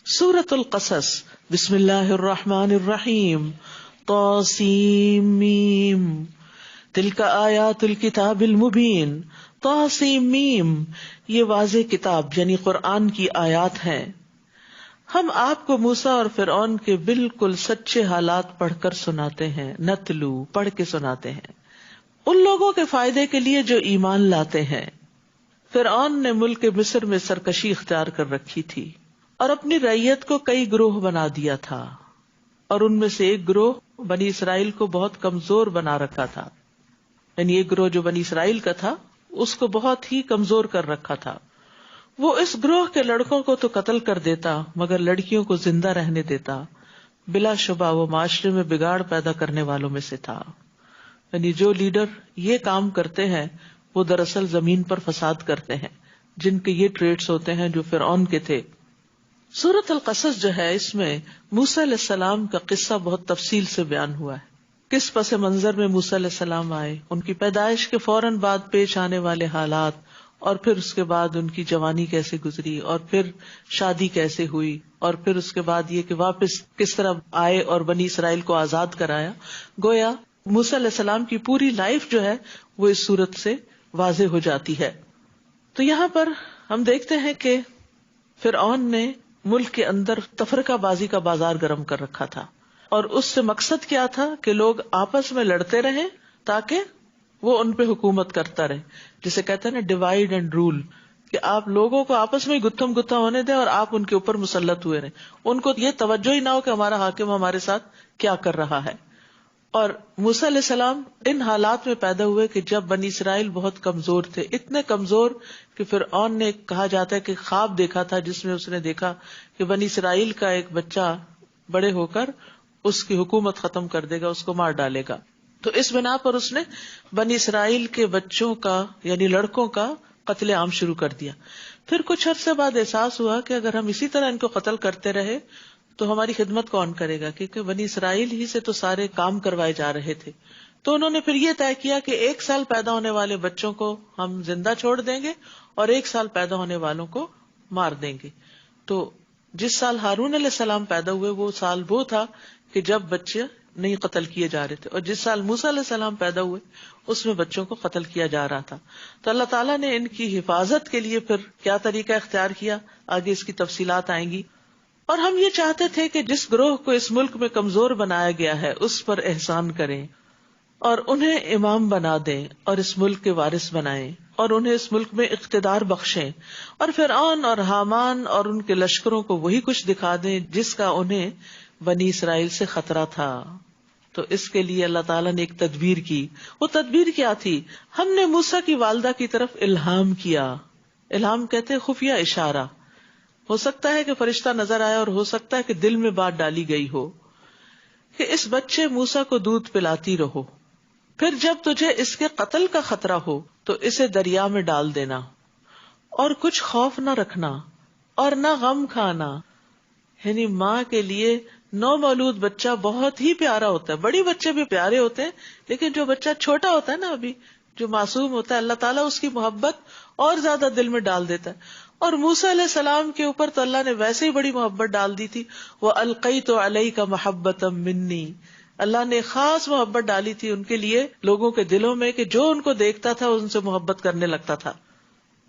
سورۃ القصص بسم اللہ الرحمن الرحیم طاسیم میم تلک آیات الکتاب المبین طاسیم میم یہ واضح کتاب یعنی قرآن کی آیات ہیں. ہم آپ کو موسیٰ اور فرعون کے بالکل سچے حالات پڑھ کر سناتے ہیں. نتلو پڑھ کے سناتے ہیں ان لوگوں کے فائدے کے لیے جو ایمان لاتے ہیں. فرعون نے ملک مصر میں سرکشی اختیار کر رکھی تھی اور اپنی رعیت کو کئی گروہ بنا دیا تھا، اور ان میں سے ایک گروہ بنی اسرائیل کو بہت کمزور بنا رکھا تھا. یعنی ایک گروہ جو بنی اسرائیل کا تھا اس کو بہت ہی کمزور کر رکھا تھا. وہ اس گروہ کے لڑکوں کو تو قتل کر دیتا مگر لڑکیوں کو زندہ رہنے دیتا. بلا شبہ وہ معاشرے میں بگاڑ پیدا کرنے والوں میں سے تھا. یعنی جو لیڈر یہ کام کرتے ہیں وہ دراصل زمین پر فساد کرتے ہیں، جن کے یہ ٹریٹس ہوتے ہیں جو فرعون کے تھے. سورۃ القصص جو ہے اس میں موسیٰ علیہ السلام کا قصہ بہت تفصیل سے بیان ہوا ہے. کس پس منظر میں موسیٰ علیہ السلام آئے، ان کی پیدائش کے فوراً بعد پیش آنے والے حالات، اور پھر اس کے بعد ان کی جوانی کیسے گزری، اور پھر شادی کیسے ہوئی، اور پھر اس کے بعد یہ کہ واپس کس طرح آئے اور بنی اسرائیل کو آزاد کرایا. گویا موسیٰ علیہ السلام کی پوری لائف جو ہے وہ اس صورت سے واضح ہو جاتی ہے. تو یہاں پر ہم دیکھتے ہیں کہ فرعون نے ملک کے اندر تفرقہ بازی کا بازار گرم کر رکھا تھا، اور اس سے مقصد کیا تھا کہ لوگ آپس میں لڑتے رہیں تاکہ وہ ان پہ حکومت کرتا رہے. جسے کہتے ہیں نا ڈیوائڈ اینڈ رول، کہ آپ لوگوں کو آپس میں گتھم گتھا ہونے دیں اور آپ ان کے اوپر مسلط ہوئے رہیں. ان کو یہ توجہ ہی نہ ہو کہ ہمارا حاکم ہمارے ساتھ کیا کر رہا ہے. اور موسیٰ علیہ السلام ان حالات میں پیدا ہوئے کہ جب بنی اسرائیل بہت کمزور تھے، اتنے کمزور کہ فرعون نے کہا جاتا ہے کہ خواب دیکھا تھا جس میں اس نے دیکھا کہ بنی اسرائیل کا ایک بچہ بڑے ہو کر اس کی حکومت ختم کر دے گا، اس کو مار ڈالے گا. تو اس بنا پر اس نے بنی اسرائیل کے بچوں کا یعنی لڑکوں کا قتل عام شروع کر دیا. پھر کچھ عرصے بعد احساس ہوا کہ اگر ہم اسی طرح ان کو قتل کرتے رہے تو ہماری خدمت کون کرے گا، کیونکہ بنی اسرائیل ہی سے تو سارے کام کروائے جا رہے تھے. تو انہوں نے پھر یہ طے کیا کہ 1 سال پیدا ہونے والے بچوں کو ہم زندہ چھوڑ دیں گے اور 1 سال پیدا ہونے والوں کو مار دیں گے. تو جس سال ہارون علیہ السلام پیدا ہوئے وہ سال وہ تھا کہ جب بچے نہیں قتل کیے جا رہے تھے، اور جس سال موسیٰ علیہ السلام پیدا ہوئے اس میں بچوں کو قتل کیا جا رہا تھا. تو اللہ تعالیٰ نے ان کی حفاظت کے لیے پھر کیا طریقہ اختیار کیا، آگے اس کی تفصیلات آئیں گی. اور ہم یہ چاہتے تھے کہ جس گروہ کو اس ملک میں کمزور بنایا گیا ہے اس پر احسان کریں اور انہیں امام بنا دیں اور اس ملک کے وارث بنائیں اور انہیں اس ملک میں اقتدار بخشیں، اور فرعون اور حامان اور ان کے لشکروں کو وہی کچھ دکھا دیں جس کا انہیں بنی اسرائیل سے خطرہ تھا. تو اس کے لیے اللہ تعالیٰ نے ایک تدبیر کی. وہ تدبیر کیا تھی؟ ہم نے موسیٰ کی والدہ کی طرف الہام کیا. الہام کہتے ہیں خفیہ اشارہ. ہو سکتا ہے کہ فرشتہ نظر آیا اور ہو سکتا ہے کہ دل میں بات ڈالی گئی ہو کہ اس بچے موسیٰ کو دودھ پلاتی رہو، پھر جب تجھے اس کے قتل کا خطرہ ہو تو اسے دریا میں ڈال دینا، اور کچھ خوف نہ رکھنا اور نہ غم کھانا. یعنی ماں کے لیے نو مولود بچہ بہت ہی پیارا ہوتا ہے. بڑی بچے بھی پیارے ہوتے ہیں لیکن جو بچہ چھوٹا ہوتا ہے نا، ابھی جو معصوم ہوتا ہے، اللہ تعالیٰ اس کی محبت اور زیادہ دل میں ڈال دیتا ہے. اور موسیٰ علیہ السلام کے اوپر تو اللہ نے ویسے ہی بڑی محبت ڈال دی تھی. وَأَلْقَيْتُ عَلَيْكَ مَحَبَّةً مِّنِّي، اللہ نے خاص محبت ڈالی تھی ان کے لیے لوگوں کے دلوں میں کہ جو ان کو دیکھتا تھا ان سے محبت کرنے لگتا تھا.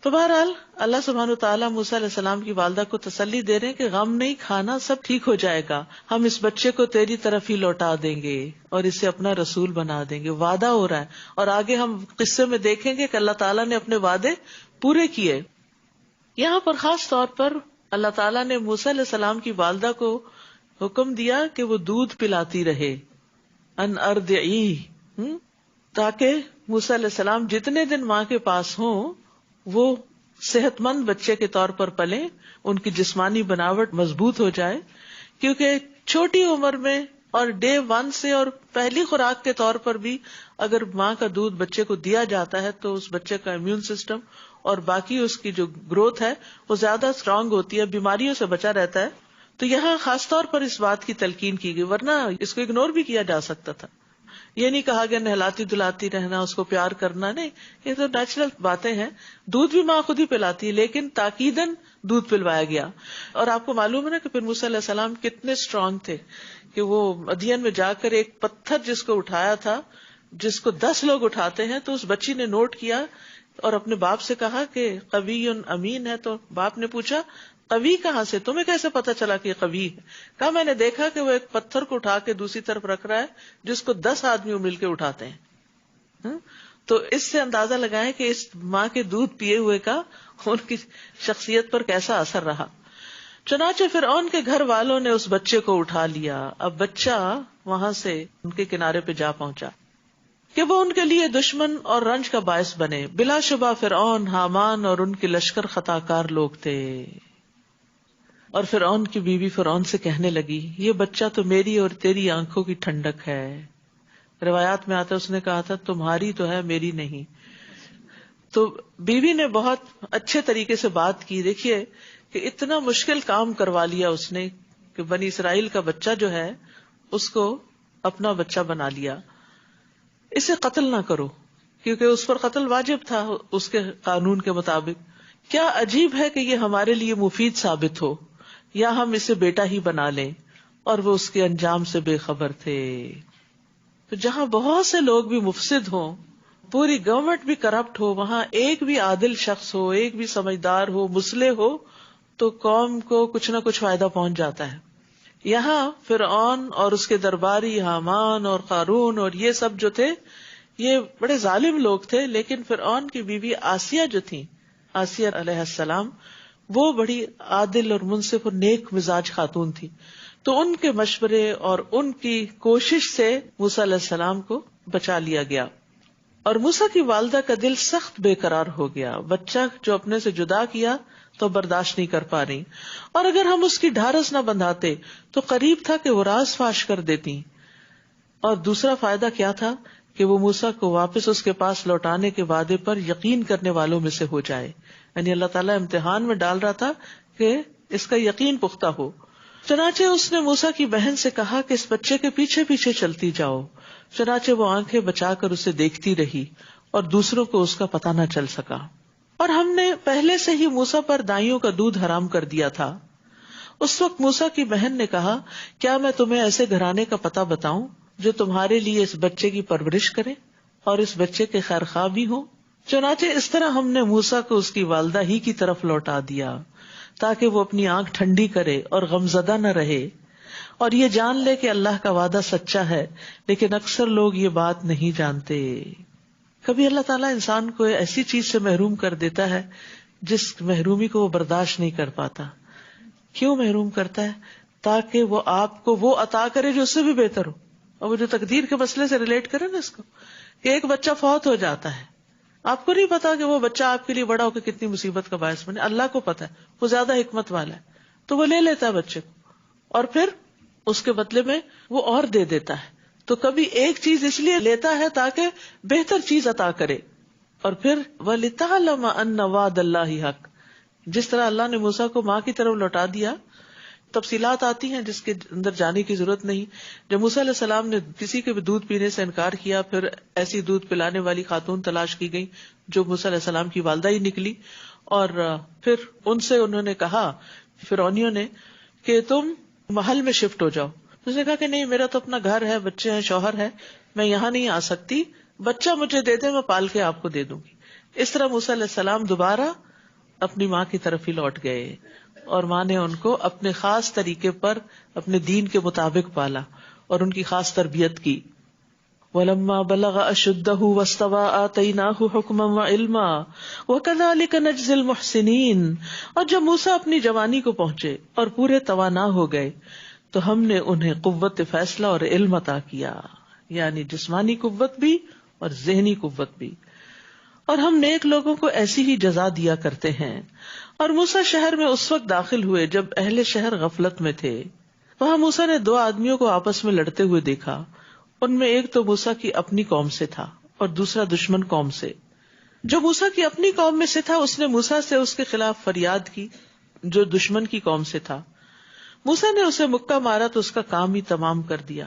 تو بہرحال اللہ سبحانہ وتعالیٰ موسیٰ علیہ السلام کی والدہ کو تسلی دے رہے ہیں کہ غم نہیں کھانا، سب ٹھیک ہو جائے گا، ہم اس بچے کو تیری طرف ہی لوٹا دیں گے اور اسے اپنا رسول بنا دیں گے. وعدہ ہو رہا ہے، اور آگے ہم قصے میں دیکھیں گے کہ اللہ تعالیٰ نے اپنے وعدے پورے کیے. یہاں پر خاص طور پر اللہ تعالیٰ نے موسیٰ علیہ السلام کی والدہ کو حکم دیا کہ وہ دودھ پلاتی رہے، ان ارضعیہ، تاکہ موسیٰ علیہ السلام جتنے دن ماں کے پاس ہوں وہ صحت مند بچے کے طور پر پلیں، ان کی جسمانی بناوٹ مضبوط ہو جائے. کیونکہ چھوٹی عمر میں اور ڈے 1 سے اور پہلی خوراک کے طور پر بھی اگر ماں کا دودھ بچے کو دیا جاتا ہے تو اس بچے کا امیون سسٹم اور باقی اس کی جو گروتھ ہے وہ زیادہ اسٹرانگ ہوتی ہے، بیماریوں سے بچا رہتا ہے. تو یہاں خاص طور پر اس بات کی تلقین کی گئی، ورنہ اس کو اگنور بھی کیا جا سکتا تھا یہ نہیں کہا گیا نہلاتی دلاتی رہنا، اس کو پیار کرنا، نہیں، یہ تو نیچرل باتیں ہیں. دودھ بھی ماں خود ہی پلاتی ہے، لیکن تاکیدن دودھ پلوایا گیا. اور آپ کو معلوم ہے نا کہ پھر موسیٰ علیہ السلام کتنے اسٹرانگ تھے کہ وہ مدین میں جا کر ایک پتھر جس کو اٹھایا تھا، جس کو 10 لوگ اٹھاتے ہیں، تو اس بچی نے نوٹ کیا اور اپنے باپ سے کہا کہ قوی امین ہے. تو باپ نے پوچھا قوی کہاں سے، تمہیں کیسے پتا چلا کہ یہ قوی ہے؟ کہا میں نے دیکھا کہ وہ ایک پتھر کو اٹھا کے دوسری طرف رکھ رہا ہے جس کو 10 آدمی مل کے اٹھاتے ہیں. تو اس سے اندازہ لگائیں کہ اس ماں کے دودھ پیے ہوئے کا ان کی شخصیت پر کیسا اثر رہا. چنانچہ فرعون کے گھر والوں نے اس بچے کو اٹھا لیا. اب بچہ وہاں سے ان کے کنارے پہ جا پہنچا کہ وہ ان کے لیے دشمن اور رنج کا باعث بنے. بلا شبہ فرعون، حامان اور ان کے لشکر خطا کار لوگ تھے. اور فرعون کی بیوی فرعون سے کہنے لگی یہ بچہ تو میری اور تیری آنکھوں کی ٹھنڈک ہے. روایات میں آتا ہے اس نے کہا تھا تمہاری تو ہے میری نہیں. تو بیوی نے بہت اچھے طریقے سے بات کی. دیکھیے کہ اتنا مشکل کام کروا لیا اس نے کہ بنی اسرائیل کا بچہ جو ہے اس کو اپنا بچہ بنا لیا. اسے قتل نہ کرو کیونکہ اس پر قتل واجب تھا اس کے قانون کے مطابق. کیا عجیب ہے کہ یہ ہمارے لیے مفید ثابت ہو، یا ہم اسے بیٹا ہی بنا لیں. اور وہ اس کے انجام سے بے خبر تھے. تو جہاں بہت سے لوگ بھی مفسد ہوں، پوری گورنمنٹ بھی کرپٹ ہو، وہاں ایک بھی عادل شخص ہو، ایک بھی سمجھدار ہو، مصلح ہو، تو قوم کو کچھ نہ کچھ فائدہ پہنچ جاتا ہے. یہاں فرعون اور اس کے درباری حامان اور قارون اور یہ سب جو تھے یہ بڑے ظالم لوگ تھے، لیکن فرعون کی بیوی آسیہ جو تھی، آسیہ علیہ السلام، وہ بڑی عادل اور منصف اور نیک مزاج خاتون تھی. تو ان کے مشورے اور ان کی کوشش سے موسیٰ علیہ السلام کو بچا لیا گیا. اور موسیٰ کی والدہ کا دل سخت بے قرار ہو گیا. بچہ جو اپنے سے جدا کیا تو برداشت نہیں کر پا رہی، اور اگر ہم اس کی ڈھارس نہ بندھاتے تو قریب تھا کہ وہ راز فاش کر دیتی. اور دوسرا فائدہ کیا تھا کہ وہ موسیٰ کو واپس اس کے پاس لوٹانے کے وعدے پر یقین کرنے والوں میں سے ہو جائے. یعنی اللہ تعالیٰ امتحان میں ڈال رہا تھا کہ اس کا یقین پختہ ہو. چنانچہ اس نے موسیٰ کی بہن سے کہا کہ اس بچے کے پیچھے پیچھے چلتی جاؤ. چنانچہ وہ آنکھیں بچا کر اسے دیکھتی رہی اور دوسروں کو اس کا پتہ نہ چل سکا. اور ہم نے پہلے سے ہی موسیٰ پر دائیوں کا دودھ حرام کر دیا تھا. اس وقت موسیٰ کی بہن نے کہا کیا میں تمہیں ایسے گھرانے کا پتہ بتاؤں جو تمہارے لیے اس بچے کی پرورش کرے اور اس بچے کے خیر خواہ بھی ہوں. چنانچہ اس طرح ہم نے موسیٰ کو اس کی والدہ ہی کی طرف لوٹا دیا تاکہ وہ اپنی آنکھ ٹھنڈی کرے اور غمزدہ نہ رہے اور یہ جان لے کہ اللہ کا وعدہ سچا ہے. لیکن اکثر لوگ یہ بات نہیں جانتے. کبھی اللہ تعالیٰ انسان کو ایسی چیز سے محروم کر دیتا ہے جس محرومی کو وہ برداشت نہیں کر پاتا. کیوں محروم کرتا ہے؟ تاکہ وہ آپ کو وہ عطا کرے جو اس سے بھی بہتر ہو. اور وہ جو تقدیر کے مسئلے سے ریلیٹ کرے نا اس کو، کہ ایک بچہ فوت ہو جاتا ہے، آپ کو نہیں پتا کہ وہ بچہ آپ کے لیے بڑا ہو کے کتنی مصیبت کا باعث بنے. اللہ کو پتا ہے، وہ زیادہ حکمت والا ہے، تو وہ لے لیتا ہے بچے کو اور پھر اس کے بدلے میں وہ اور دے دیتا ہے. تو کبھی ایک چیز اس لیے لیتا ہے تاکہ بہتر چیز عطا کرے. اور پھر وَلِتَعْلَمَ أَنَّ وَعْدَ اللَّهِ حَقٌّ، جس طرح اللہ نے موسیٰ کو ماں کی طرف لوٹا دیا. تفصیلات آتی ہیں جس کے اندر جانے کی ضرورت نہیں. جب موسیٰ علیہ السلام نے کسی کے بھی دودھ پینے سے انکار کیا، پھر ایسی دودھ پلانے والی خاتون تلاش کی گئی جو موسیٰ علیہ السلام کی والدہ ہی نکلی. اور پھر ان سے انہوں نے کہا فرعونیوں نے کہ تم محل میں شفٹ ہو جاؤ. اس نے کہا کہ نہیں، میرا تو اپنا گھر ہے، بچے ہیں، شوہر ہے، میں یہاں نہیں آ سکتی، بچہ مجھے دے دے، میں پال کے آپ کو دے دوں گی. اس طرح موسیٰ علیہ السلام دوبارہ اپنی ماں کی طرف ہی لوٹ گئے اور ماں نے ان کو اپنے خاص طریقے پر اپنے دین کے مطابق پالا اور ان کی خاص تربیت کی. وَلَمَّا بَلَغَ أَشُدَّهُ وَاسْتَوَىٰ آتَيْنَاهُ حُكْمًا وَعِلْمًا وَكَذَٰلِكَ نَجْزِي الْمُحْسِنِينَ. اور جب موسیٰ اپنی جوانی کو پہنچے اور پورے توانا ہو گئے تو ہم نے انہیں قوت فیصلہ اور علم عطا کیا، یعنی جسمانی قوت بھی اور ذہنی قوت بھی. اور ہم نیک لوگوں کو ایسی ہی جزا دیا کرتے ہیں. اور موسیٰ شہر میں اس وقت داخل ہوئے جب اہل شہر غفلت میں تھے. وہاں موسیٰ نے 2 آدمیوں کو آپس میں لڑتے ہوئے دیکھا. ان میں ایک تو موسیٰ کی اپنی قوم سے تھا اور دوسرا دشمن قوم سے. جو موسیٰ کی اپنی قوم میں سے تھا اس نے موسیٰ سے اس کے خلاف فریاد کی جو دشمن کی قوم سے تھا. موسیٰ نے اسے مکہ مارا تو اس کا کام ہی تمام کر دیا.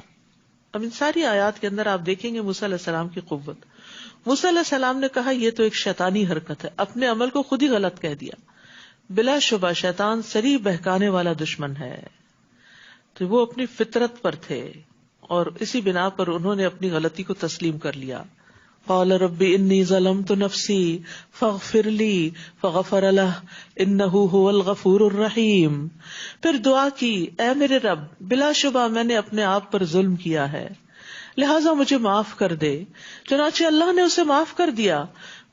اب ان ساری آیات کے اندر آپ دیکھیں گے موسیٰ علیہ السلام کی قوت. موسیٰ علیہ السلام نے کہا یہ تو ایک شیطانی حرکت ہے، اپنے عمل کو خود ہی غلط کہہ دیا. بلا شبہ شیطان صریح بہکانے والا دشمن ہے. تو وہ اپنی فطرت پر تھے اور اسی بنا پر انہوں نے اپنی غلطی کو تسلیم کر لیا. قال رب انی ظلمت نفسی فاغفر لی فغفر لہ انہ هو الغفور الرحیم. پھر دعا کی، اے میرے رب بلا شبہ میں نے اپنے آپ پر ظلم کیا ہے، لہٰذا مجھے معاف کر دے. چنانچہ اللہ نے اسے معاف کر دیا،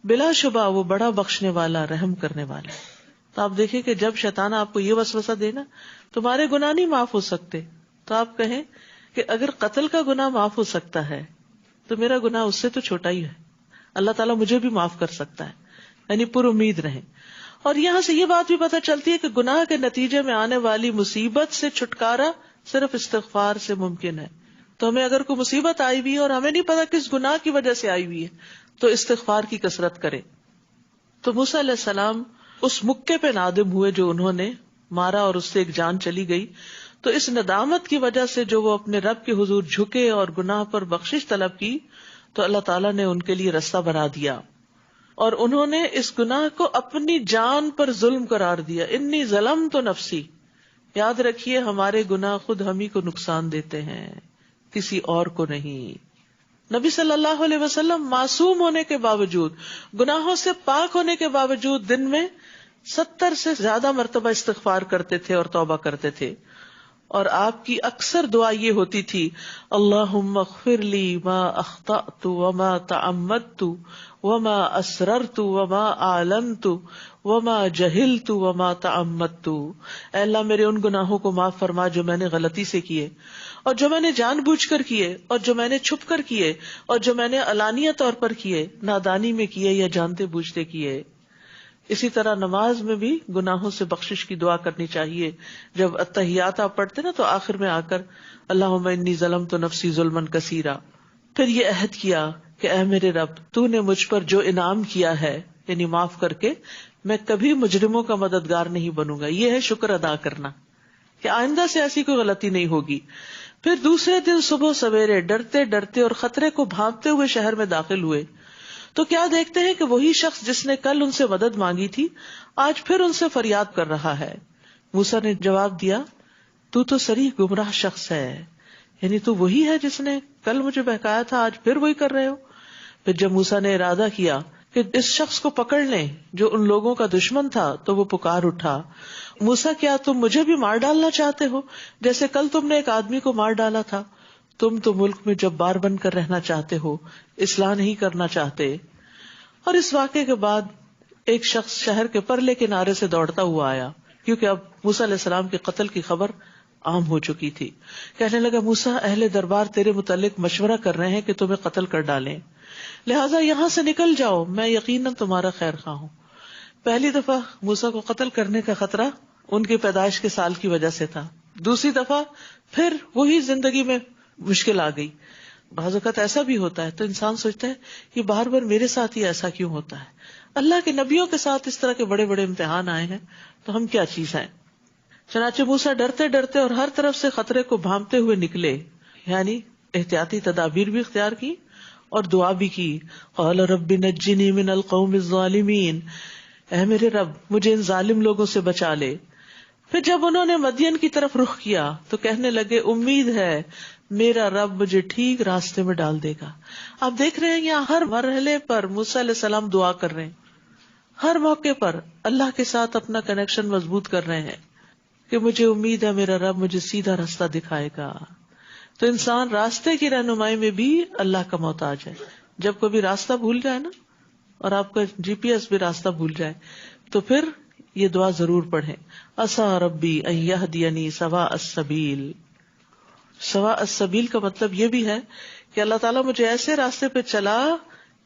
بلا شبہ وہ بڑا بخشنے والا رحم کرنے والا. تو آپ دیکھیں کہ جب شیطان آپ کو یہ وسوسہ دے نا تمہارے گناہ نہیں معاف ہو سکتے، تو آپ کہیں کہ اگر قتل کا گناہ معاف ہو سکتا ہے تو میرا گناہ اس سے تو چھوٹا ہی ہے، اللہ تعالیٰ مجھے بھی معاف کر سکتا ہے. یعنی پر امید رہیں. اور یہاں سے یہ بات بھی پتہ چلتی ہے کہ گناہ کے نتیجے میں آنے والی مصیبت سے چھٹکارا صرف استغفار سے ممکن ہے. تو ہمیں اگر کوئی مصیبت آئی ہوئی ہے اور ہمیں نہیں پتا کس گناہ کی وجہ سے آئی ہوئی ہے تو استغفار کی کثرت کرے. تو موسیٰ علیہ السلام اس مکے پہ نادم ہوئے جو انہوں نے مارا اور اس سے ایک جان چلی گئی. تو اس ندامت کی وجہ سے جو وہ اپنے رب کے حضور جھکے اور گناہ پر بخشش طلب کی تو اللہ تعالیٰ نے ان کے لیے رستہ بنا دیا اور انہوں نے اس گناہ کو اپنی جان پر ظلم قرار دیا. انی ظلمت نفسی. یاد رکھیے ہمارے گناہ خود ہم ہی کو نقصان دیتے ہیں، کسی اور کو نہیں. نبی صلی اللہ علیہ وسلم معصوم ہونے کے باوجود، گناہوں سے پاک ہونے کے باوجود دن میں 70 سے زیادہ مرتبہ استغفار کرتے تھے اور توبہ کرتے تھے. اور آپ کی اکثر دعا یہ ہوتی تھی، اللہم اغفر لی ما اخطأت وما تعمدت وما اسررت وما اعلنت وما جہلت وما تعمدت. اے اللہ میرے ان گناہوں کو معاف فرما جو میں نے غلطی سے کیے اور جو میں نے جان بوجھ کر کیے اور جو میں نے چھپ کر کیے اور جو میں نے علانیہ طور پر کیے، نادانی میں کیے یا جانتے بوجھتے کیے. اسی طرح نماز میں بھی گناہوں سے بخشش کی دعا کرنی چاہیے. جب اتحیات آپ پڑھتے نا تو آخر میں آ کر اللہم انی ظلمت نفسی ظلما کثیرا، پھر یہ عہد کیا کہ اے میرے رب تو نے مجھ پر جو انعام کیا ہے یعنی معاف کر کے، میں کبھی مجرموں کا مددگار نہیں بنوں گا. یہ ہے شکر ادا کرنا کہ آئندہ سے ایسی کوئی غلطی نہیں ہوگی. پھر دوسرے دن صبح سویرے ڈرتے ڈرتے اور خطرے کو بھانپتے ہوئے شہر میں داخل ہوئے تو کیا دیکھتے ہیں کہ وہی شخص جس نے کل ان سے مدد مانگی تھی آج پھر ان سے فریاد کر رہا ہے. موسیٰ نے جواب دیا، تو صریح گمراہ شخص ہے، یعنی تو وہی ہے جس نے کل مجھے بہکایا تھا، آج پھر وہی کر رہے ہو. پھر جب موسیٰ نے ارادہ کیا کہ اس شخص کو پکڑ لیں جو ان لوگوں کا دشمن تھا تو وہ پکار اٹھا، موسیٰ کیا تم مجھے بھی مار ڈالنا چاہتے ہو جیسے کل تم نے ایک آدمی کو مار ڈالا تھا؟ تم تو ملک میں جبار بن کر رہنا چاہتے ہو، اصلاح نہیں کرنا چاہتے. اور اس واقعے کے بعد ایک شخص شہر کے پرلے کنارے سے دوڑتا ہوا آیا، کیونکہ اب موسیٰ علیہ السلام کے قتل کی خبر عام ہو چکی تھی. کہنے لگا، موسیٰ اہل دربار تیرے متعلق مشورہ کر رہے ہیں کہ تمہیں قتل کر ڈالیں، لہٰذا یہاں سے نکل جاؤ، میں یقیناً تمہارا خیر خواہ ہوں. پہلی دفعہ موسیٰ کو قتل کرنے کا خطرہ ان کی پیدائش کے سال کی وجہ سے تھا، دوسری دفعہ پھر وہی زندگی میں مشکل آ گئی. بعض اوقات ایسا بھی ہوتا ہے تو انسان سوچتا ہے کہ بار بار میرے ساتھ ہی ایسا کیوں ہوتا ہے. اللہ کے نبیوں کے ساتھ اس طرح کے بڑے بڑے امتحان آئے ہیں تو ہم کیا چیز ہیں. چنانچہ موسیٰ ڈرتے ڈرتے اور ہر طرف سے خطرے کو بھانپتے ہوئے نکلے، یعنی احتیاطی تدابیر بھی اختیار کی اور دعا بھی کی. قال رب نجنی من القوم الظالمین، اے میرے رب مجھے ان ظالم لوگوں سے بچا لے. پھر جب انہوں نے مدین کی طرف رخ کیا تو کہنے لگے، امید ہے میرا رب مجھے ٹھیک راستے میں ڈال دے گا. آپ دیکھ رہے ہیں یہاں ہر مرحلے پر موسیٰ علیہ السلام دعا کر رہے ہیں، ہر موقع پر اللہ کے ساتھ اپنا کنیکشن مضبوط کر رہے ہیں کہ مجھے امید ہے میرا رب مجھے سیدھا راستہ دکھائے گا. تو انسان راستے کی رہنمائی میں بھی اللہ کا محتاج ہے. جب کبھی راستہ بھول جائے نا اور آپ کا GPS بھی راستہ بھول جائے تو پھر یہ دعا ضرور پڑھیں، عسیٰ ربی ان یہدینی سواء السبیل. سواء السبیل کا مطلب یہ بھی ہے کہ اللہ تعالیٰ مجھے ایسے راستے پہ چلا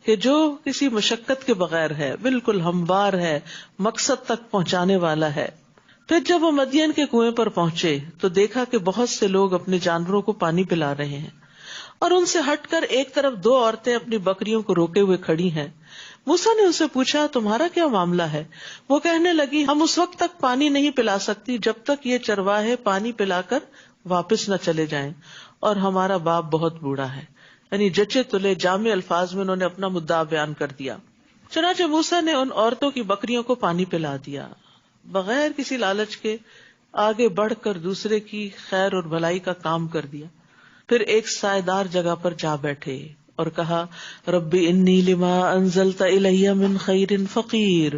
کہ جو کسی مشقت کے بغیر ہے، بالکل ہموار ہے، مقصد تک پہنچانے والا ہے. پھر جب وہ مدین کے کنویں پر پہنچے تو دیکھا کہ بہت سے لوگ اپنے جانوروں کو پانی پلا رہے ہیں اور ان سے ہٹ کر ایک طرف 2 عورتیں اپنی بکریوں کو روکے ہوئے کھڑی ہیں. موسیٰ نے ان سے پوچھا، تمہارا کیا معاملہ ہے؟ وہ کہنے لگی، ہم اس وقت تک پانی نہیں پلا سکتی جب تک یہ چرواہے پانی پلا کر واپس نہ چلے جائیں، اور ہمارا باپ بہت بوڑھا ہے. یعنی جچے تلے جامع الفاظ میں انہوں نے اپنا مدعا بیان کر دیا. چنانچہ موسیٰ نے ان عورتوں کی بکریوں کو پانی پلا دیا. بغیر کسی لالچ کے آگے بڑھ کر دوسرے کی خیر اور بھلائی کا کام کر دیا. پھر ایک سائیدار جگہ پر جا بیٹھے اور کہا ربی انی لما انزلت الی من خیر فقیر،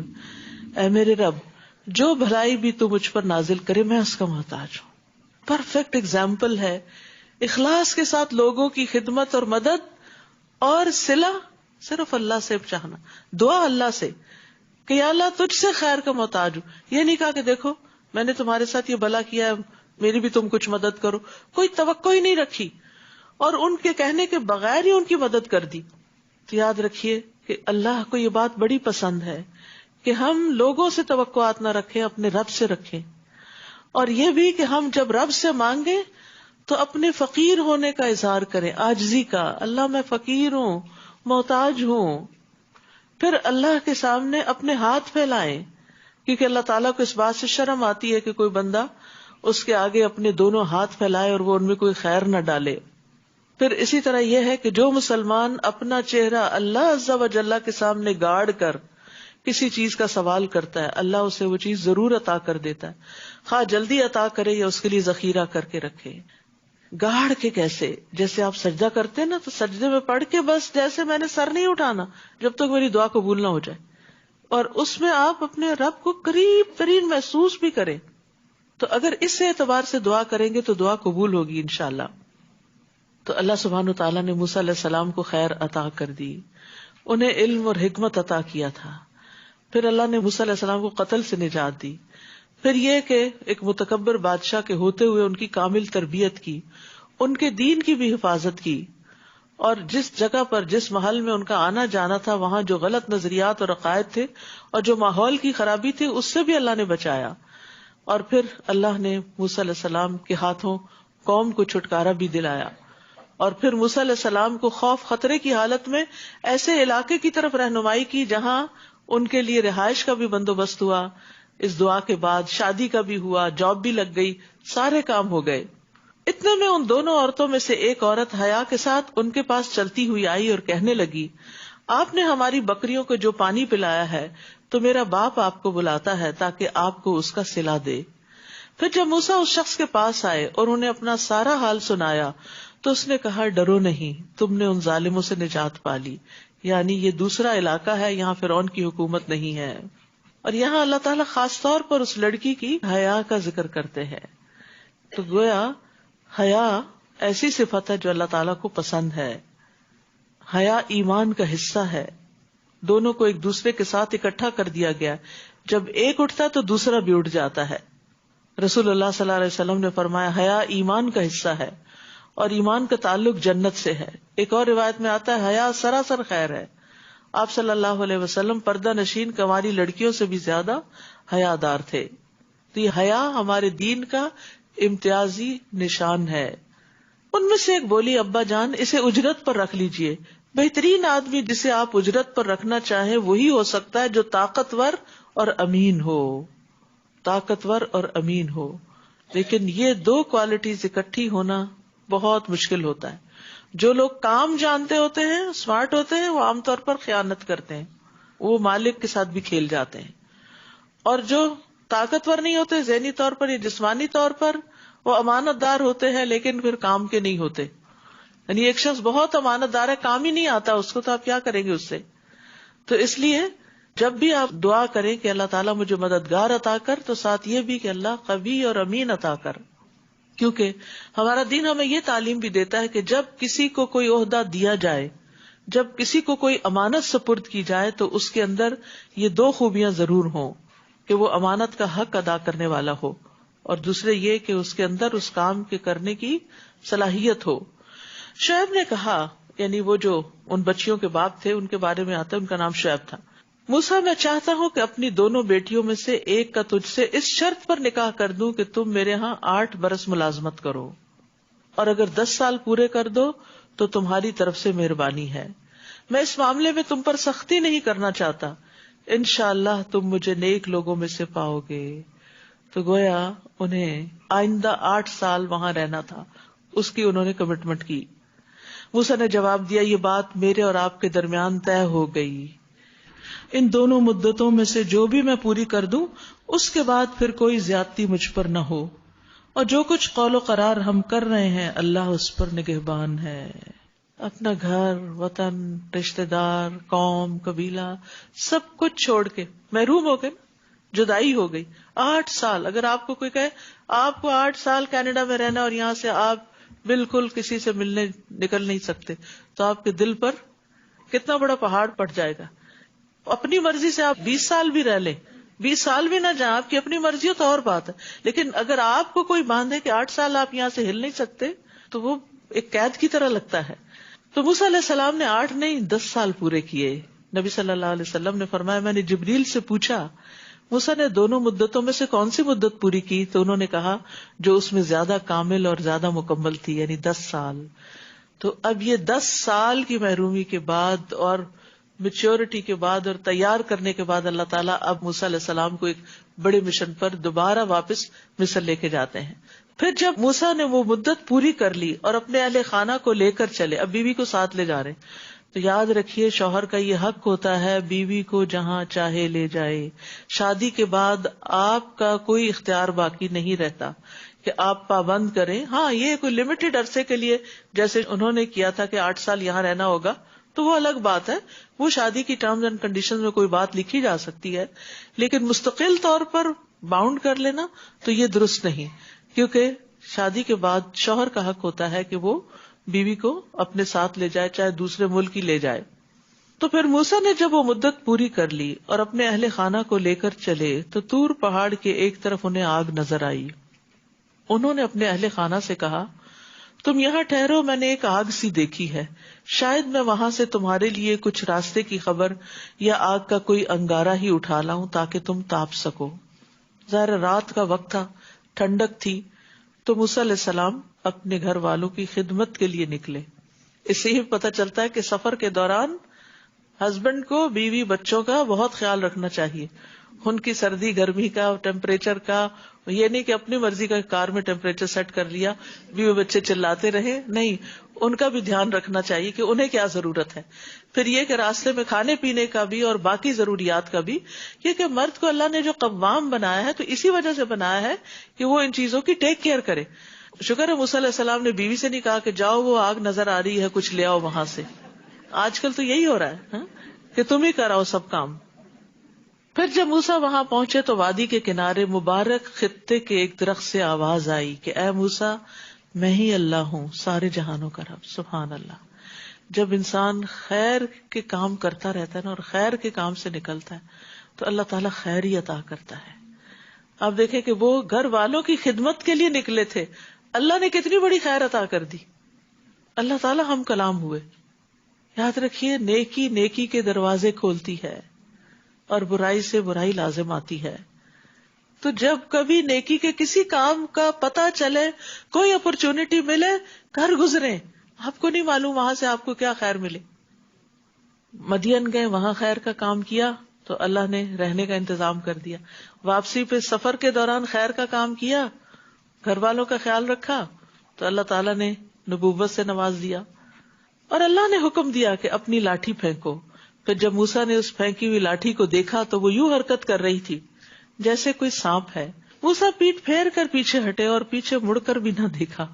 اے میرے رب جو بھلائی بھی تو مجھ پر نازل کرے میں اس کا محتاج ہوں. پرفیکٹ ایگزامپل ہے اخلاص کے ساتھ لوگوں کی خدمت اور مدد اور صلہ صرف اللہ سے چاہنا، دعا اللہ سے کہ یا اللہ تجھ سے خیر کا محتاج ہوں. یہ نہیں کہا کہ دیکھو میں نے تمہارے ساتھ یہ بھلا کیا ہے میری بھی تم کچھ مدد کرو. کوئی توقع ہی نہیں رکھی اور ان کے کہنے کے بغیر ہی ان کی مدد کر دی. تو یاد رکھیے کہ اللہ کو یہ بات بڑی پسند ہے کہ ہم لوگوں سے توقعات نہ رکھیں، اپنے رب سے رکھیں. اور یہ بھی کہ ہم جب رب سے مانگیں تو اپنے فقیر ہونے کا اظہار کریں، عاجزی کا. اللہ میں فقیر ہوں، محتاج ہوں. پھر اللہ کے سامنے اپنے ہاتھ پھیلائیں، کیونکہ اللہ تعالیٰ کو اس بات سے شرم آتی ہے کہ کوئی بندہ اس کے آگے اپنے دونوں ہاتھ پھیلائے اور وہ ان میں کوئی خیر نہ ڈالے. پھر اسی طرح یہ ہے کہ جو مسلمان اپنا چہرہ اللہ عز و جل کے سامنے گاڑ کر کسی چیز کا سوال کرتا ہے اللہ اسے وہ چیز ضرور عطا کر دیتا ہے، خواہ جلدی عطا کرے یا اس کے لیے ذخیرہ کر کے رکھے. گاڑ کے کیسے؟ جیسے آپ سجدہ کرتے ہیں نا تو سجدے میں پڑھ کے بس جیسے میں نے سر نہیں اٹھانا جب تک میری دعا قبول نہ ہو جائے، اور اس میں آپ اپنے رب کو قریب ترین محسوس بھی کریں. تو اگر اس اعتبار سے دعا کریں گے تو دعا قبول ہوگی انشاءاللہ. تو اللہ سبحانہ وتعالیٰ نے موسیٰ علیہ السلام کو خیر عطا کر دی، انہیں علم اور حکمت عطا کیا تھا. پھر اللہ نے موسیٰ علیہ السلام کو قتل سے نجات دی. پھر یہ کہ ایک متکبر بادشاہ کے ہوتے ہوئے ان کی کامل تربیت کی، ان کے دین کی بھی حفاظت کی، اور جس جگہ پر جس محل میں ان کا آنا جانا تھا وہاں جو غلط نظریات اور عقائد تھے اور جو ماحول کی خرابی تھی اس سے بھی اللہ نے بچایا. اور پھر اللہ نے موسیٰ علیہ السلام کے ہاتھوں قوم کو چھٹکارا بھی دلایا. اور پھر موسیٰ علیہ السلام کو خوف خطرے کی حالت میں ایسے علاقے کی طرف رہنمائی کی جہاں ان کے لیے رہائش کا بھی بندوبست ہوا. اس دعا کے بعد شادی کا بھی ہوا، جاب بھی لگ گئی، سارے کام ہو گئے. اتنے میں ان دونوں عورتوں میں سے ایک عورت حیا کے ساتھ ان کے پاس چلتی ہوئی آئی اور کہنے لگی آپ نے ہماری بکریوں کو جو پانی پلایا ہے تو میرا باپ آپ کو بلاتا ہے تاکہ آپ کو اس کا صلہ دے. پھر جب موسیٰ اس شخص کے پاس آئے اور انہیں اپنا سارا حال سنایا تو اس نے کہا ڈرو نہیں، تم نے ان ظالموں سے نجات پا لی. یعنی یہ دوسرا علاقہ ہے، یہاں فرعون کی حکومت نہیں ہے. اور یہاں اللہ تعالیٰ خاص طور پر اس لڑکی کی حیا کا ذکر کرتے ہیں. تو گویا حیا ایسی صفت ہے جو اللہ تعالیٰ کو پسند ہے. حیا ایمان کا حصہ ہے. دونوں کو ایک دوسرے کے ساتھ اکٹھا کر دیا گیا، جب ایک اٹھتا تو دوسرا بھی اٹھ جاتا ہے. رسول اللہ صلی اللہ علیہ وسلم نے فرمایا حیا ایمان کا حصہ ہے اور ایمان کا تعلق جنت سے ہے. ایک اور روایت میں آتا ہے حیا سراسر خیر ہے. آپ صلی اللہ علیہ وسلم پردہ نشین کنواری لڑکیوں سے بھی زیادہ حیا دار تھے. تو یہ حیا ہمارے دین کا امتیازی نشان ہے. ان میں سے ایک بولی ابا جان اسے اجرت پر رکھ لیجئے. بہترین آدمی جسے آپ اجرت پر رکھنا چاہیں وہی ہو سکتا ہے جو طاقتور اور امین ہو. طاقتور اور امین ہو. لیکن یہ دو کوالٹیز اکٹھی ہونا بہت مشکل ہوتا ہے. جو لوگ کام جانتے ہوتے ہیں، اسمارٹ ہوتے ہیں، وہ عام طور پر خیانت کرتے ہیں، وہ مالک کے ساتھ بھی کھیل جاتے ہیں. اور جو طاقتور نہیں ہوتے ذہنی طور پر یا جسمانی طور پر، وہ امانت دار ہوتے ہیں لیکن پھر کام کے نہیں ہوتے. یعنی ایک شخص بہت امانت دار ہے، کام ہی نہیں آتا اس کو، تو آپ کیا کریں گے اس سے؟ تو اس لیے جب بھی آپ دعا کریں کہ اللہ تعالیٰ مجھے مددگار عطا کر، تو ساتھ یہ بھی کہ اللہ قوی اور امین عطا کر. کیونکہ ہمارا دین ہمیں یہ تعلیم بھی دیتا ہے کہ جب کسی کو کوئی عہدہ دیا جائے، جب کسی کو کوئی امانت سپرد کی جائے تو اس کے اندر یہ دو خوبیاں ضرور ہوں کہ وہ امانت کا حق ادا کرنے والا ہو، اور دوسرے یہ کہ اس کے اندر اس کام کے کرنے کی صلاحیت ہو. شعیب نے کہا، یعنی وہ جو ان بچیوں کے باپ تھے ان کے بارے میں آتا ہے، ان کا نام شعیب تھا، موسیٰ میں چاہتا ہوں کہ اپنی دونوں بیٹیوں میں سے ایک کا تجھ سے اس شرط پر نکاح کر دوں کہ تم میرے ہاں 8 برس ملازمت کرو، اور اگر 10 سال پورے کر دو تو تمہاری طرف سے مہربانی ہے. میں اس معاملے میں تم پر سختی نہیں کرنا چاہتا، انشاءاللہ تم مجھے نیک لوگوں میں سے پاؤ گے. تو گویا انہیں آئندہ 8 سال وہاں رہنا تھا، اس کی انہوں نے کمٹمنٹ کی. موسیٰ نے جواب دیا یہ بات میرے اور آپ کے درمیان طے ہو گئی، ان دونوں مدتوں میں سے جو بھی میں پوری کر دوں اس کے بعد پھر کوئی زیادتی مجھ پر نہ ہو، اور جو کچھ قول و قرار ہم کر رہے ہیں اللہ اس پر نگہبان ہے. اپنا گھر، وطن، رشتہ دار، قوم، قبیلہ سب کچھ چھوڑ کے محروم ہو گئے، جدائی ہو گئی. 8 سال، اگر آپ کو کوئی کہے آپ کو 8 سال کینیڈا میں رہنا اور یہاں سے آپ بالکل کسی سے ملنے نکل نہیں سکتے، تو آپ کے دل پر کتنا بڑا پہاڑ پڑ جائے گا. اپنی مرضی سے آپ 20 سال بھی رہ لیں، 20 سال بھی نہ جائیں، آپ کی اپنی مرضی ہو تو اور بات ہے، لیکن اگر آپ کو کوئی باندھے کہ 8 سال آپ یہاں سے ہل نہیں سکتے تو وہ ایک قید کی طرح لگتا ہے. تو موسیٰ علیہ السلام نے 8 نہیں 10 سال پورے کیے. نبی صلی اللہ علیہ وسلم نے فرمایا میں نے جبریل سے پوچھا موسیٰ نے دونوں مدتوں میں سے کون سی مدت پوری کی، تو انہوں نے کہا جو اس میں زیادہ کامل اور زیادہ مکمل تھی، یعنی 10 سال. تو اب یہ 10 سال کی محرومی کے بعد اور میچورٹی کے بعد اور تیار کرنے کے بعد اللہ تعالیٰ اب موسیٰ علیہ السلام کو ایک بڑے مشن پر دوبارہ واپس مصر لے کے جاتے ہیں. پھر جب موسیٰ نے وہ مدت پوری کر لی اور اپنے اہل خانہ کو لے کر چلے، اب بیوی کو ساتھ لے جا رہے ہیں، تو یاد رکھیے شوہر کا یہ حق ہوتا ہے بیوی کو جہاں چاہے لے جائے. شادی کے بعد آپ کا کوئی اختیار باقی نہیں رہتا کہ آپ پابند کریں. ہاں یہ کوئی لمیٹڈ عرصے کے لیے جیسے انہوں نے کیا تھا کہ 8 سال یہاں رہنا ہوگا تو وہ الگ بات ہے، وہ شادی کی ٹرمز اینڈ کنڈیشنز میں کوئی بات لکھی جا سکتی ہے، لیکن مستقل طور پر باؤنڈ کر لینا تو یہ درست نہیں، کیونکہ شادی کے بعد شوہر کا حق ہوتا ہے کہ وہ بیوی کو اپنے ساتھ لے جائے، چاہے دوسرے ملک ہی لے جائے. تو پھر موسیٰ نے جب وہ مدت پوری کر لی اور اپنے اہل خانہ کو لے کر چلے تو طور پہاڑ کے ایک طرف انہیں آگ نظر آئی. انہوں نے اپنے اہل خانہ سے کہا تم یہاں ٹھہرو، میں نے ایک آگ سی دیکھی ہے، شاید میں وہاں سے تمہارے لیے کچھ راستے کی خبر یا آگ کا کوئی انگارہ ہی اٹھا لاؤں تاکہ تم تاپ سکو. ظاہر رات کا وقت تھا، ٹھنڈک تھی، تو موسیٰ علیہ السلام اپنے گھر والوں کی خدمت کے لیے نکلے. اس سے ہی پتہ چلتا ہے کہ سفر کے دوران ہسبینڈ کو بیوی بچوں کا بہت خیال رکھنا چاہیے، ان کی سردی گرمی کا، ٹیمپریچر کا. یہ نہیں کہ اپنی مرضی کا کار میں ٹیمپریچر سیٹ کر لیا، بیوی بچے چلاتے رہے، نہیں، ان کا بھی دھیان رکھنا چاہیے کہ انہیں کیا ضرورت ہے. پھر یہ کہ راستے میں کھانے پینے کا بھی اور باقی ضروریات کا بھی، کیونکہ مرد کو اللہ نے جو قوام بنایا ہے تو اسی وجہ سے بنایا ہے کہ وہ ان چیزوں کی ٹیک کیئر کرے. شکر ہے موسیٰ علیہ السلام نے بیوی سے نہیں کہا کہ جاؤ وہ آگ نظر آ رہی ہے کچھ لے آؤ وہاں سے. آج کل تو یہی ہو رہا ہے کہ تم ہی کراؤ سب کام. پھر جب موسیٰ وہاں پہنچے تو وادی کے کنارے مبارک خطے کے ایک درخت سے آواز آئی کہ اے موسیٰ میں ہی اللہ ہوں سارے جہانوں کا رب. سبحان اللہ. جب انسان خیر کے کام کرتا رہتا ہے نا اور خیر کے کام سے نکلتا ہے تو اللہ تعالیٰ خیر ہی عطا کرتا ہے. آپ دیکھیں کہ وہ گھر والوں کی خدمت کے لیے نکلے تھے، اللہ نے کتنی بڑی خیر عطا کر دی. اللہ تعالیٰ ہم کلام ہوئے. یاد رکھیے نیکی نیکی کے دروازے کھولتی ہے اور برائی سے برائی لازم آتی ہے. تو جب کبھی نیکی کے کسی کام کا پتہ چلے، کوئی اپرچونٹی ملے، گھر گزرے، آپ کو نہیں معلوم وہاں سے آپ کو کیا خیر ملے. مدین گئے، وہاں خیر کا کام کیا تو اللہ نے رہنے کا انتظام کر دیا. واپسی پہ سفر کے دوران خیر کا کام کیا، گھر والوں کا خیال رکھا تو اللہ تعالیٰ نے نبوت سے نواز دیا. اور اللہ نے حکم دیا کہ اپنی لاٹھی پھینکو. پھر جب موسیٰ نے اس پھینکی ہوئی لاٹھی کو دیکھا تو وہ یوں حرکت کر رہی تھی جیسے کوئی سانپ ہے. موسیٰ پیٹ پھیر کر پیچھے ہٹے اور پیچھے مڑ کر بھی نہ دیکھا،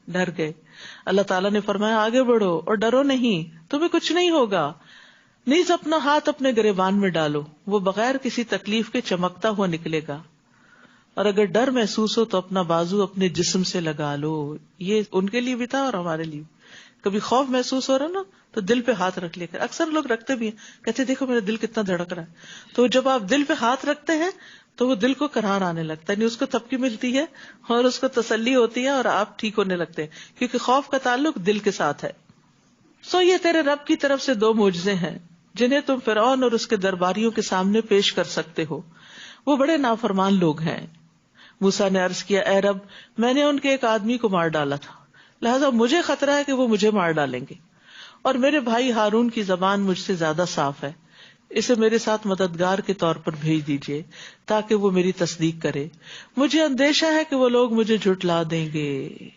ڈر گئے. اللہ تعالیٰ نے فرمایا آگے بڑھو اور ڈرو نہیں، تمہیں کچھ نہیں ہوگا. نیز اپنا ہاتھ اپنے گریبان میں ڈالو، وہ بغیر کسی تکلیف کے چمکتا ہوا نکلے گا، اور اگر ڈر محسوس ہو تو اپنا بازو اپنے جسم سے لگا لو. یہ ان کے لیے بھی تھا اور ہمارے لیے. کبھی خوف محسوس ہو رہا نا تو دل پہ ہاتھ رکھ لے کر، اکثر لوگ رکھتے بھی ہیں، کہتے دیکھو میرا دل کتنا دھڑک رہا ہے. تو جب آپ دل پہ ہاتھ رکھتے ہیں تو وہ دل کو قرار آنے لگتا ہے، یعنی اس کو تھپکی ملتی ہے اور اس کو تسلی ہوتی ہے اور آپ ٹھیک ہونے لگتے ہیں، کیونکہ خوف کا تعلق دل کے ساتھ ہے. یہ تیرے رب کی طرف سے 2 معجزے ہیں جنہیں تم فرعون اور اس کے درباریوں کے سامنے پیش کر سکتے ہو، وہ بڑے نافرمان لوگ ہیں. موسیٰ نے عرض کیا اے رب میں نے ان کے ایک آدمی کو مار ڈالا تھا، لہذا مجھے خطرہ ہے کہ وہ مجھے مار ڈالیں گے، اور میرے بھائی ہارون کی زبان مجھ سے زیادہ صاف ہے، اسے میرے ساتھ مددگار کے طور پر بھیج دیجیے تاکہ وہ میری تصدیق کرے. مجھے اندیشہ ہے کہ وہ لوگ مجھے جھٹلا دیں گے.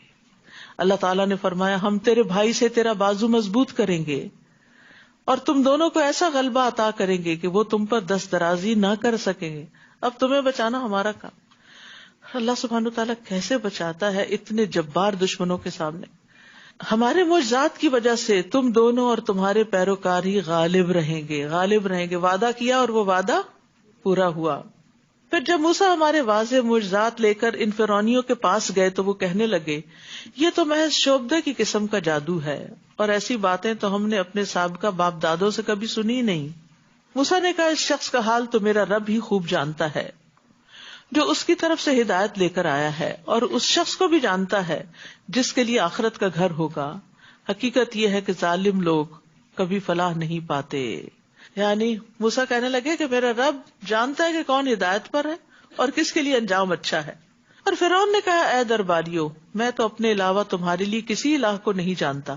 اللہ تعالیٰ نے فرمایا ہم تیرے بھائی سے تیرا بازو مضبوط کریں گے اور تم دونوں کو ایسا غلبہ عطا کریں گے کہ وہ تم پر دست درازی نہ کر سکیں گے، اب تمہیں بچانا ہمارا کام۔ اللہ سبحانہ تعالیٰ کیسے بچاتا ہے اتنے جبار دشمنوں کے سامنے۔ ہمارے معجزات کی وجہ سے تم دونوں اور تمہارے پیروکار ہی غالب رہیں گے، غالب رہیں گے۔ وعدہ کیا اور وہ وعدہ پورا ہوا۔ پھر جب موسیٰ ہمارے واضح معجزات لے کر ان فرعونیوں کے پاس گئے تو وہ کہنے لگے یہ تو محض شعبدے کی قسم کا جادو ہے، اور ایسی باتیں تو ہم نے اپنے سابقہ باپ دادوں سے کبھی سنی نہیں۔ موسیٰ نے کہا اس شخص کا حال تو میرا رب ہی خوب جانتا ہے جو اس کی طرف سے ہدایت لے کر آیا ہے، اور اس شخص کو بھی جانتا ہے جس کے لیے آخرت کا گھر ہوگا۔ حقیقت یہ ہے کہ ظالم لوگ کبھی فلاح نہیں پاتے۔ یعنی موسیٰ کہنے لگے کہ میرا رب جانتا ہے کہ کون ہدایت پر ہے اور کس کے لیے انجام اچھا ہے۔ اور فرعون نے کہا اے درباریوں، میں تو اپنے علاوہ تمہارے لیے کسی الہ کو نہیں جانتا،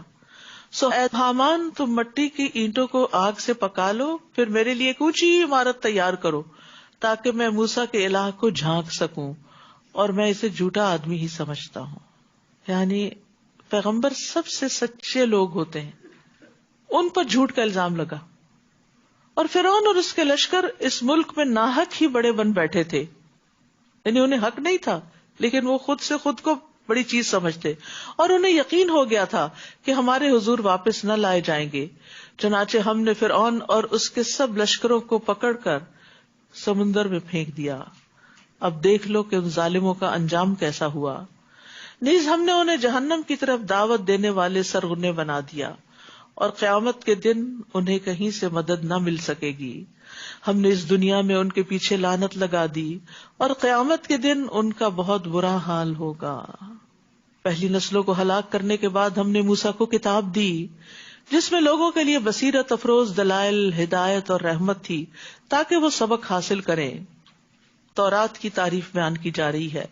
سو اے حامان تم مٹی کی اینٹوں کو آگ سے پکا لو، پھر میرے لیے ایک اونچی عمارت تیار کرو تاکہ میں موسیٰ کے الہ کو جھانک سکوں، اور میں اسے جھوٹا آدمی ہی سمجھتا ہوں۔ یعنی پیغمبر سب سے سچے لوگ ہوتے ہیں، ان پر جھوٹ کا الزام لگا، اور فرعون اور اس کے لشکر اس ملک میں ناحق ہی بڑے بن بیٹھے تھے، یعنی انہیں حق نہیں تھا لیکن وہ خود سے خود کو بڑی چیز سمجھتے، اور انہیں یقین ہو گیا تھا کہ ہمارے حضور واپس نہ لائے جائیں گے۔ چنانچہ ہم نے فرعون اور اس کے سب لشکروں کو پکڑ کر سمندر میں پھینک دیا۔ اب دیکھ لو کہ ان ظالموں کا انجام کیسا ہوا۔ نیز ہم نے انہیں جہنم کی طرف دعوت دینے والے سرغنے بنا دیا، اور قیامت کے دن انہیں کہیں سے مدد نہ مل سکے گی۔ ہم نے اس دنیا میں ان کے پیچھے لعنت لگا دی، اور قیامت کے دن ان کا بہت برا حال ہوگا۔ پہلی نسلوں کو ہلاک کرنے کے بعد ہم نے موسیٰ کو کتاب دی جس میں لوگوں کے لیے بصیرت افروز دلائل، ہدایت اور رحمت تھی تاکہ وہ سبق حاصل کریں۔ تورات کی تعریف بیان کی جا رہی ہے۔